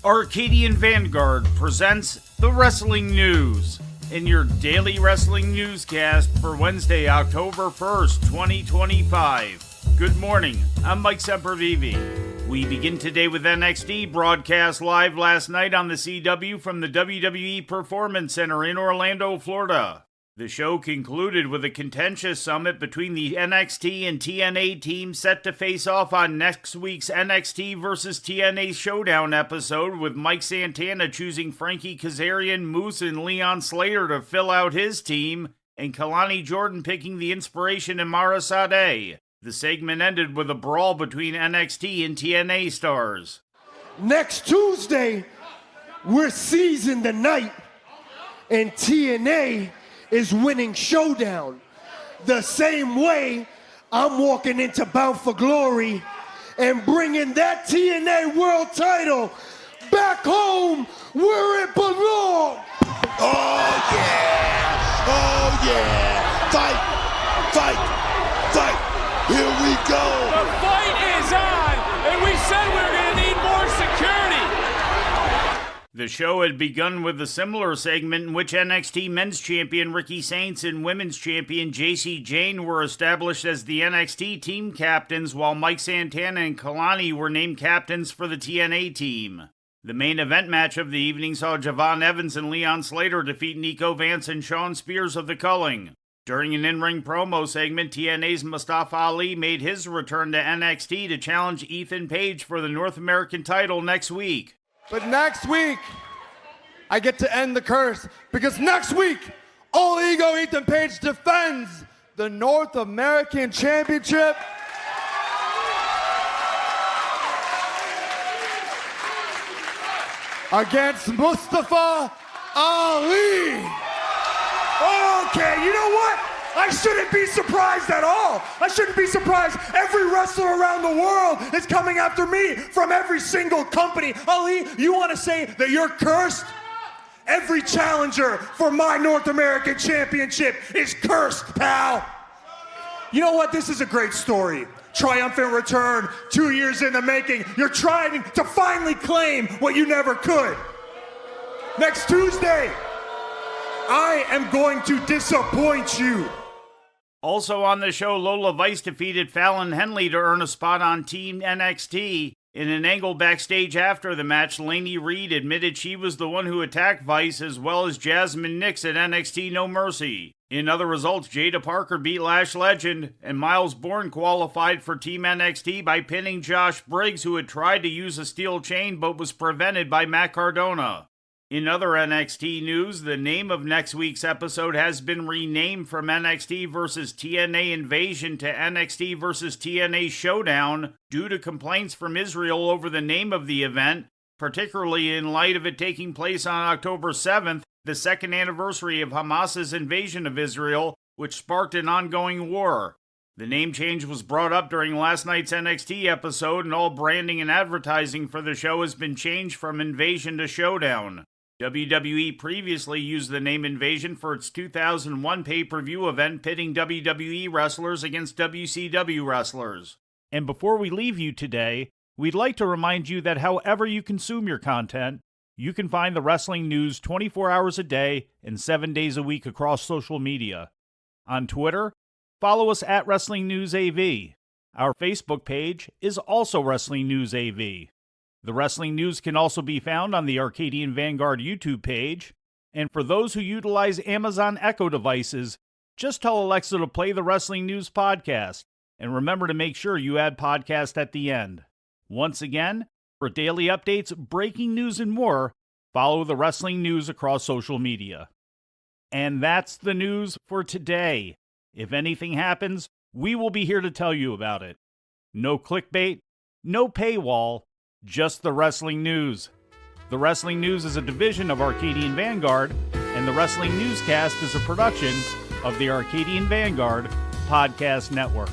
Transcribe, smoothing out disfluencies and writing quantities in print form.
Arcadian Vanguard presents the Wrestling News in your daily wrestling newscast for Wednesday, October 1st, 2025. Good morning, I'm Mike Sempervive. We begin today with NXT, broadcast live last night on the CW from the WWE Performance Center in Orlando, Florida. The show concluded with a contentious summit between the NXT and TNA teams set to face off on next week's NXT vs. TNA Showdown episode, with Mike Santana choosing Frankie Kazarian, Moose, and Leon Slater to fill out his team, and Kalani Jordan picking the Inspiration and Mara Sade. The segment ended with a brawl between NXT and TNA stars. Next Tuesday, we're seizing the night, and TNA is winning Showdown. The same way I'm walking into Bound for Glory and bringing that TNA World title back home where it belongs. Oh yeah! Oh yeah! Fight! Fight! Fight! Here we go! The fight is on, and we said we were going to need more security. The show had begun with a similar segment in which NXT Men's Champion Ricky Saints and Women's Champion Jayce Jane were established as the NXT team captains, while Mike Santana and Kalani were named captains for the TNA team. The main event match of the evening saw Javon Evans and Leon Slater defeat Nico Vance and Sean Spears of the Culling. During an in-ring promo segment, TNA's Mustafa Ali made his return to NXT to challenge Ethan Page for the North American title next week. But next week, I get to end the curse, because next week, All Ego Ethan Page defends the North American Championship against Mustafa Ali. Okay, you know what? I shouldn't be surprised at all. I shouldn't be surprised. Every wrestler around the world is coming after me from every single company. Ali, you want to say that you're cursed? Every challenger for my North American Championship is cursed, pal. You know what? This is a great story. Triumphant return, 2 years in the making. You're trying to finally claim what you never could. Next Tuesday, I am going to disappoint you. Also on the show, Lola Vice defeated Fallon Henley to earn a spot on Team NXT. In an angle backstage after the match, Lainey Reed admitted she was the one who attacked Vice, as well as Jasmine Nix at NXT No Mercy. In other results, Jada Parker beat Lash Legend, and Miles Bourne qualified for Team NXT by pinning Josh Briggs, who had tried to use a steel chain but was prevented by Matt Cardona. In other NXT news, the name of next week's episode has been renamed from NXT vs. TNA Invasion to NXT vs. TNA Showdown due to complaints from Israel over the name of the event, particularly in light of it taking place on October 7th, the second anniversary of Hamas's invasion of Israel, which sparked an ongoing war. The name change was brought up during last night's NXT episode, and all branding and advertising for the show has been changed from Invasion to Showdown. WWE previously used the name Invasion for its 2001 pay-per-view event pitting WWE wrestlers against WCW wrestlers. And before we leave you today, we'd like to remind you that however you consume your content, you can find the wrestling news 24 hours a day and 7 days a week across social media. On Twitter, follow us at Wrestling News AV. Our Facebook page is also Wrestling News AV. The Wrestling News can also be found on the Arcadian Vanguard YouTube page, and for those who utilize Amazon Echo devices, just tell Alexa to play the Wrestling News podcast, and remember to make sure you add podcast at the end. Once again, for daily updates, breaking news, and more, follow the Wrestling News across social media. And that's the news for today. If anything happens, we will be here to tell you about it. No clickbait, no paywall, just the Wrestling News. The Wrestling News is a division of Arcadian Vanguard, and the Wrestling Newscast is a production of the Arcadian Vanguard Podcast Network.